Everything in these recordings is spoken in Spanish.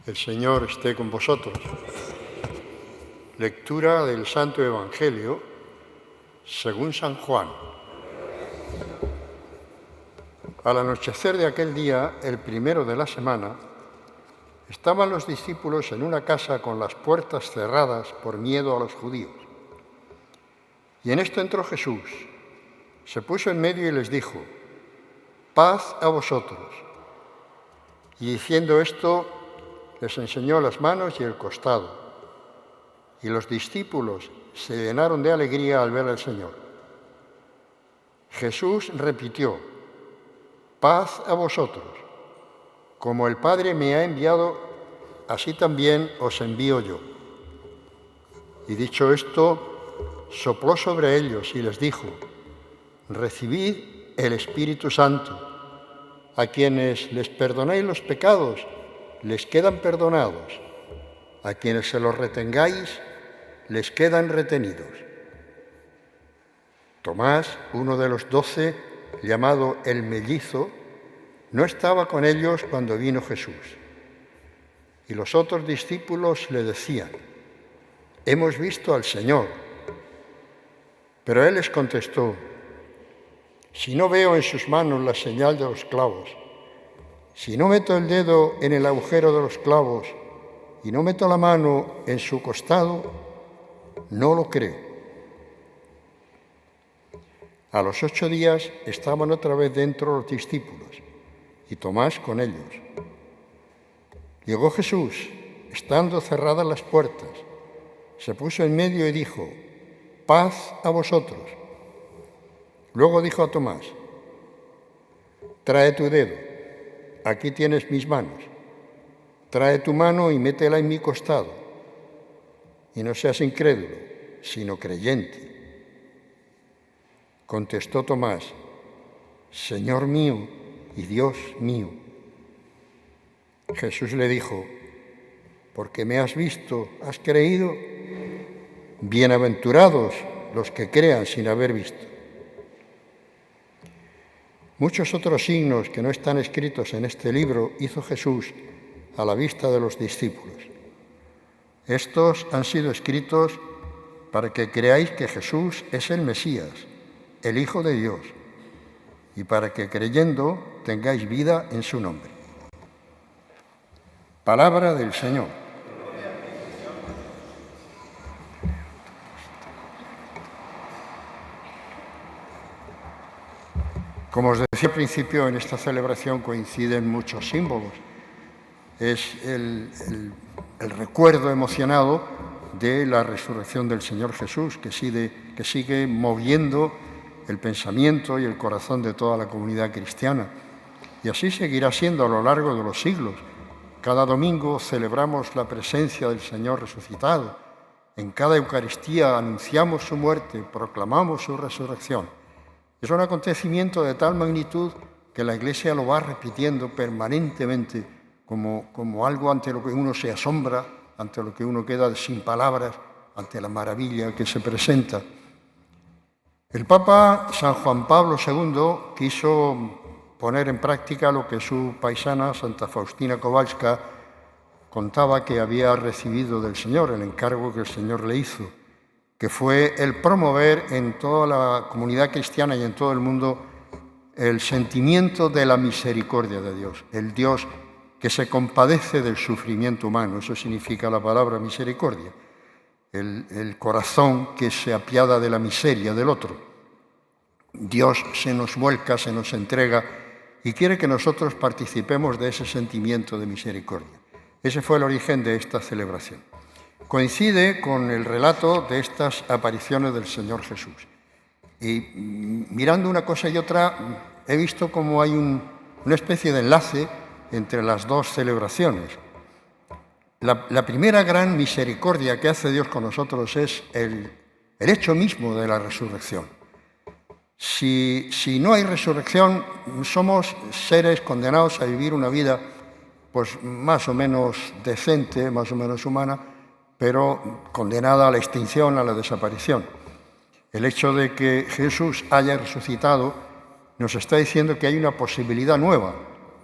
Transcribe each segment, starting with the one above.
El Señor esté con vosotros. Lectura del Santo Evangelio según San Juan. Al anochecer de aquel día, el primero de la semana, estaban los discípulos en una casa con las puertas cerradas por miedo a los judíos. Y en esto entró Jesús, se puso en medio y les dijo: «Paz a vosotros». Y diciendo esto, les enseñó las manos y el costado. Y los discípulos se llenaron de alegría al ver al Señor. Jesús repitió: «Paz a vosotros. Como el Padre me ha enviado, así también os envío yo». Y dicho esto, sopló sobre ellos y les dijo: «Recibid el Espíritu Santo. A quienes les perdonéis los pecados, les quedan perdonados. A quienes se los retengáis, les quedan retenidos». Tomás, uno de los 12, llamado el Mellizo, no estaba con ellos cuando vino Jesús. Y los otros discípulos le decían: «Hemos visto al Señor». Pero él les contestó: «Si no veo en sus manos la señal de los clavos, si no meto el dedo en el agujero de los clavos y no meto la mano en su costado, no lo creo». A los 8 días estaban otra vez dentro los discípulos y Tomás con ellos. Llegó Jesús, estando cerradas las puertas, se puso en medio y dijo: «Paz a vosotros». Luego dijo a Tomás: «Trae tu dedo, aquí tienes mis manos. Trae tu mano y métela en mi costado. Y no seas incrédulo, sino creyente». Contestó Tomás: «Señor mío y Dios mío». Jesús le dijo: «Porque me has visto, ¿has creído? Bienaventurados los que crean sin haber visto». Muchos otros signos que no están escritos en este libro hizo Jesús a la vista de los discípulos. Estos han sido escritos para que creáis que Jesús es el Mesías, el Hijo de Dios, y para que creyendo tengáis vida en su nombre. Palabra del Señor. Como os decía al principio, en esta celebración coinciden muchos símbolos. Es el recuerdo emocionado de la resurrección del Señor Jesús, que sigue moviendo el pensamiento y el corazón de toda la comunidad cristiana. Y así seguirá siendo a lo largo de los siglos. Cada domingo celebramos la presencia del Señor resucitado. En cada Eucaristía anunciamos su muerte, proclamamos su resurrección. Es un acontecimiento de tal magnitud que la Iglesia lo va repitiendo permanentemente como algo ante lo que uno se asombra, ante lo que uno queda sin palabras, ante la maravilla que se presenta. El Papa San Juan Pablo II quiso poner en práctica lo que su paisana Santa Faustina Kowalska contaba que había recibido del Señor, el encargo que el Señor le hizo, que fue el promover en toda la comunidad cristiana y en todo el mundo el sentimiento de la misericordia de Dios, el Dios que se compadece del sufrimiento humano. Eso significa la palabra misericordia, el corazón que se apiada de la miseria del otro. Dios se nos vuelca, se nos entrega y quiere que nosotros participemos de ese sentimiento de misericordia. Ese fue el origen de esta celebración. Coincide con el relato de estas apariciones del Señor Jesús. Y mirando una cosa y otra, he visto como hay una especie de enlace entre las dos celebraciones. La primera gran misericordia que hace Dios con nosotros es el hecho mismo de la resurrección. Si no hay resurrección, somos seres condenados a vivir una vida pues más o menos decente, más o menos humana, pero condenada a la extinción, a la desaparición. El hecho de que Jesús haya resucitado nos está diciendo que hay una posibilidad nueva,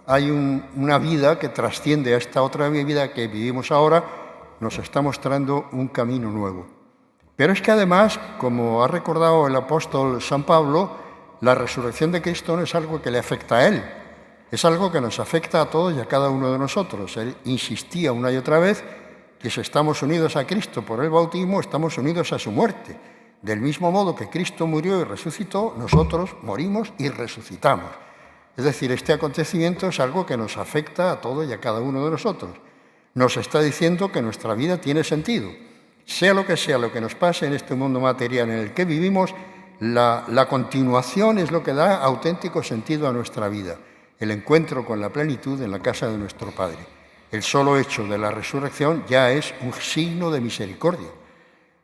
hay una vida que trasciende a esta otra vida que vivimos ahora, nos está mostrando un camino nuevo. Pero es que además, como ha recordado el apóstol San Pablo, la resurrección de Cristo no es algo que le afecta a Él, es algo que nos afecta a todos y a cada uno de nosotros. Él insistía una y otra vez que si estamos unidos a Cristo por el bautismo, estamos unidos a su muerte. Del mismo modo que Cristo murió y resucitó, nosotros morimos y resucitamos. Es decir, este acontecimiento es algo que nos afecta a todos y a cada uno de nosotros. Nos está diciendo que nuestra vida tiene sentido. Sea lo que nos pase en este mundo material en el que vivimos, la continuación es lo que da auténtico sentido a nuestra vida. El encuentro con la plenitud en la casa de nuestro Padre. El solo hecho de la resurrección ya es un signo de misericordia.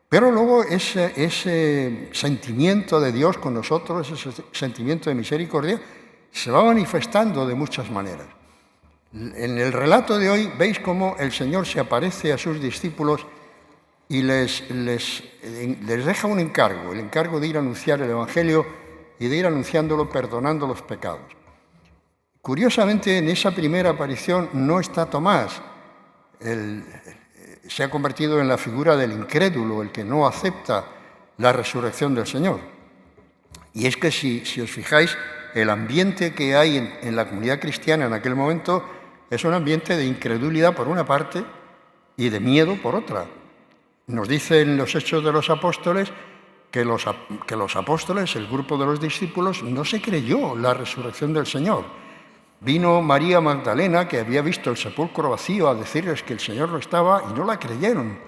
Pero luego ese sentimiento de Dios con nosotros, ese sentimiento de misericordia, se va manifestando de muchas maneras. En el relato de hoy veis cómo el Señor se aparece a sus discípulos y les deja un encargo, el encargo de ir a anunciar el Evangelio y de ir anunciándolo perdonando los pecados. Curiosamente, en esa primera aparición no está Tomás. Se ha convertido en la figura del incrédulo, el que no acepta la resurrección del Señor. Y es que si os fijáis, el ambiente que hay en la comunidad cristiana en aquel momento es un ambiente de incredulidad por una parte y de miedo por otra. Nos dicen los Hechos de los Apóstoles que los apóstoles, el grupo de los discípulos, no se creyó la resurrección del Señor. Vino María Magdalena, que había visto el sepulcro vacío, a decirles que el Señor no estaba y no la creyeron.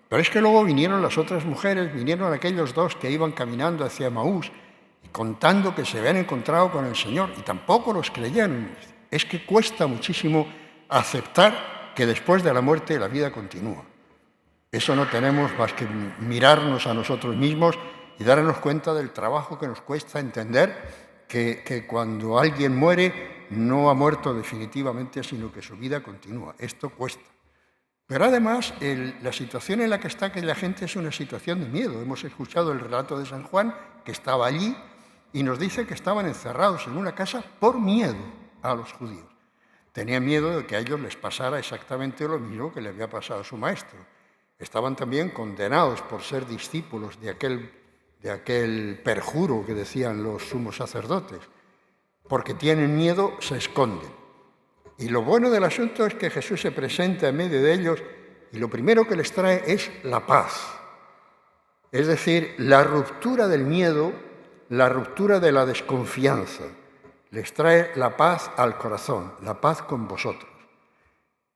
Pero es que luego vinieron las otras mujeres, vinieron aquellos dos que iban caminando hacia Emaús, contando que se habían encontrado con el Señor y tampoco los creyeron. Es que cuesta muchísimo aceptar que después de la muerte la vida continúa. Eso no tenemos más que mirarnos a nosotros mismos y darnos cuenta del trabajo que nos cuesta entender que cuando alguien muere no ha muerto definitivamente, sino que su vida continúa. Esto cuesta. Pero además, la situación en la que está aquella gente es una situación de miedo. Hemos escuchado el relato de San Juan, que estaba allí, y nos dice que estaban encerrados en una casa por miedo a los judíos. Tenían miedo de que a ellos les pasara exactamente lo mismo que le había pasado a su maestro. Estaban también condenados por ser discípulos de aquel perjuro que decían los sumos sacerdotes. Porque tienen miedo, se esconden. Y lo bueno del asunto es que Jesús se presenta en medio de ellos y lo primero que les trae es la paz. Es decir, la ruptura del miedo, la ruptura de la desconfianza. Les trae la paz al corazón, la paz con vosotros.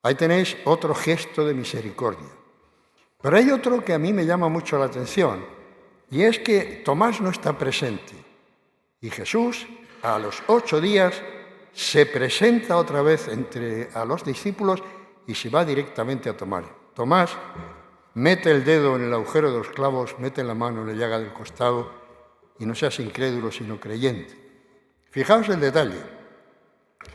Ahí tenéis otro gesto de misericordia. Pero hay otro que a mí me llama mucho la atención, y es que Tomás no está presente. Y Jesús, a los 8 días, se presenta otra vez a los discípulos y se va directamente a Tomás. Tomás mete el dedo en el agujero de los clavos, mete la mano en la llaga del costado y no seas incrédulo sino creyente. Fijaos el detalle.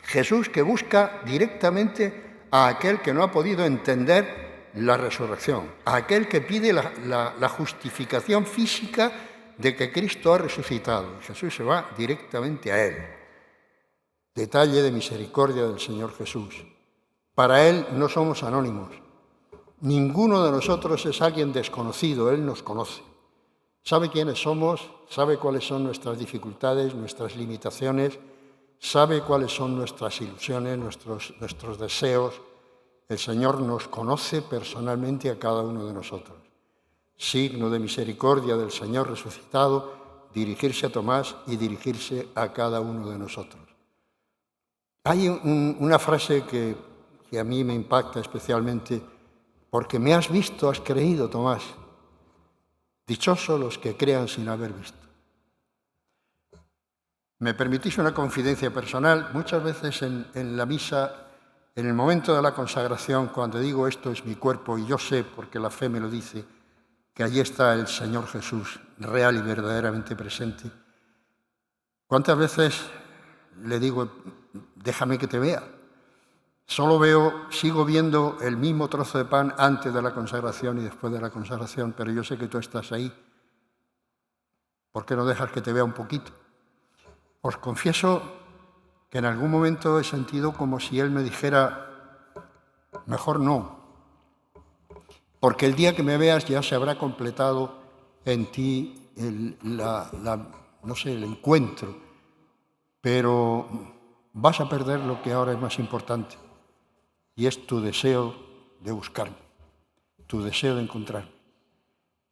Jesús que busca directamente a aquel que no ha podido entender la resurrección, a aquel que pide la justificación física de que Cristo ha resucitado. Jesús se va directamente a él. Detalle de misericordia del Señor Jesús. Para Él no somos anónimos. Ninguno de nosotros es alguien desconocido. Él nos conoce. Sabe quiénes somos, sabe cuáles son nuestras dificultades, nuestras limitaciones, sabe cuáles son nuestras ilusiones, nuestros deseos. El Señor nos conoce personalmente a cada uno de nosotros. Signo de misericordia del Señor resucitado, dirigirse a Tomás y dirigirse a cada uno de nosotros. Hay una frase que a mí me impacta especialmente, porque me has visto, has creído, Tomás. Dichosos los que crean sin haber visto. ¿Me permitís una confidencia personal? Muchas veces en la misa, en el momento de la consagración, cuando digo esto es mi cuerpo, y yo sé, porque la fe me lo dice, que allí está el Señor Jesús, real y verdaderamente presente, ¿cuántas veces le digo, déjame que te vea? Sigo viendo el mismo trozo de pan antes de la consagración y después de la consagración, pero yo sé que tú estás ahí. ¿Por qué no dejas que te vea un poquito? Os confieso que en algún momento he sentido como si Él me dijera, mejor no, porque el día que me veas ya se habrá completado en ti el encuentro, pero vas a perder lo que ahora es más importante, y es tu deseo de buscarme, tu deseo de encontrarme.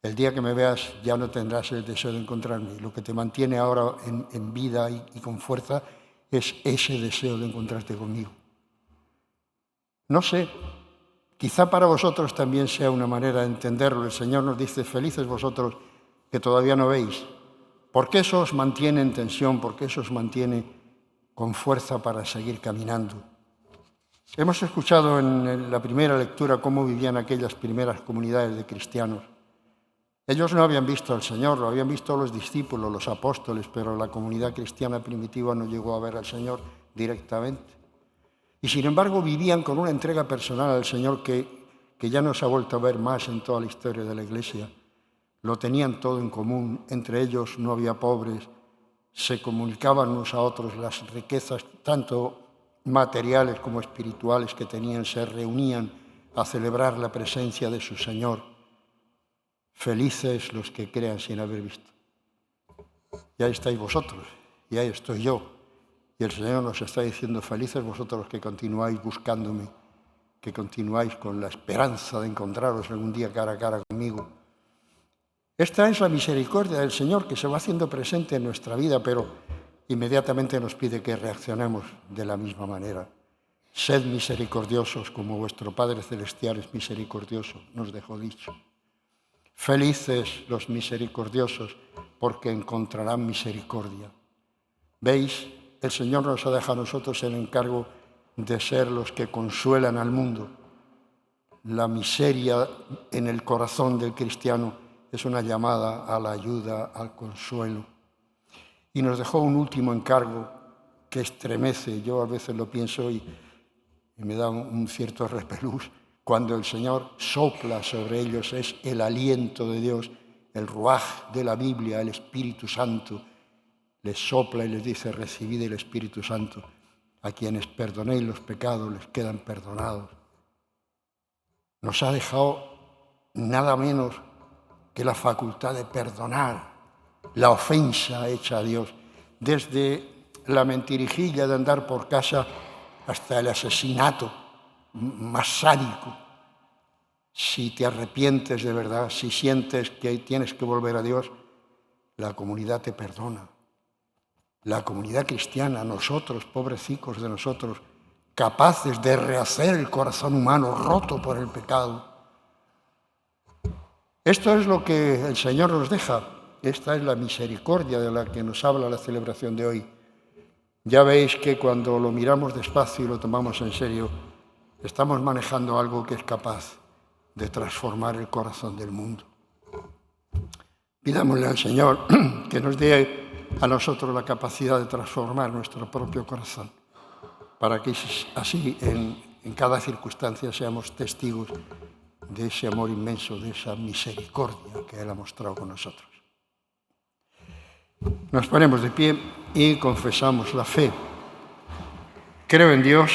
El día que me veas ya no tendrás el deseo de encontrarme. Lo que te mantiene ahora en vida y con fuerza es ese deseo de encontrarte conmigo. No sé, quizá para vosotros también sea una manera de entenderlo. El Señor nos dice, felices vosotros que todavía no veis. ¿Por qué eso os mantiene en tensión? ¿Por qué eso os mantiene con fuerza para seguir caminando? Hemos escuchado en la primera lectura cómo vivían aquellas primeras comunidades de cristianos. Ellos no habían visto al Señor, lo habían visto los discípulos, los apóstoles, pero la comunidad cristiana primitiva no llegó a ver al Señor directamente. Y sin embargo vivían con una entrega personal al Señor que ya no se ha vuelto a ver más en toda la historia de la Iglesia. Lo tenían todo en común, entre ellos no había pobres, se comunicaban unos a otros las riquezas, tanto materiales como espirituales que tenían, se reunían a celebrar la presencia de su Señor. Felices los que crean sin haber visto. Y ahí estáis vosotros, y ahí estoy yo. Y el Señor nos está diciendo, felices vosotros los que continuáis buscándome, que continuáis con la esperanza de encontraros algún día cara a cara conmigo. Esta es la misericordia del Señor que se va haciendo presente en nuestra vida, pero inmediatamente nos pide que reaccionemos de la misma manera. Sed misericordiosos como vuestro Padre Celestial es misericordioso, nos dejó dicho. Felices los misericordiosos, porque encontrarán misericordia. ¿Veis? El Señor nos ha dejado a nosotros el encargo de ser los que consuelan al mundo. La miseria en el corazón del cristiano es una llamada a la ayuda, al consuelo. Y nos dejó un último encargo que estremece. Yo a veces lo pienso y me da un cierto repelús. Cuando el Señor sopla sobre ellos es el aliento de Dios, el ruaj de la Biblia, el Espíritu Santo. Les sopla y les dice, recibid el Espíritu Santo. A quienes perdonéis los pecados les quedan perdonados. Nos ha dejado nada menos que la facultad de perdonar la ofensa hecha a Dios, desde la mentirijilla de andar por casa hasta el asesinato más sádico. Si te arrepientes de verdad, si sientes que tienes que volver a Dios, la comunidad te perdona. La comunidad cristiana, nosotros, pobrecicos de nosotros, capaces de rehacer el corazón humano roto por el pecado. Esto es lo que el Señor nos deja. Esta es la misericordia de la que nos habla la celebración de hoy. Ya veis que cuando lo miramos despacio y lo tomamos en serio, estamos manejando algo que es capaz de transformar el corazón del mundo. Pidámosle al Señor que nos dé a nosotros la capacidad de transformar nuestro propio corazón, para que así en cada circunstancia seamos testigos de ese amor inmenso, de esa misericordia que Él ha mostrado con nosotros. Nos ponemos de pie y confesamos la fe. Creo en Dios,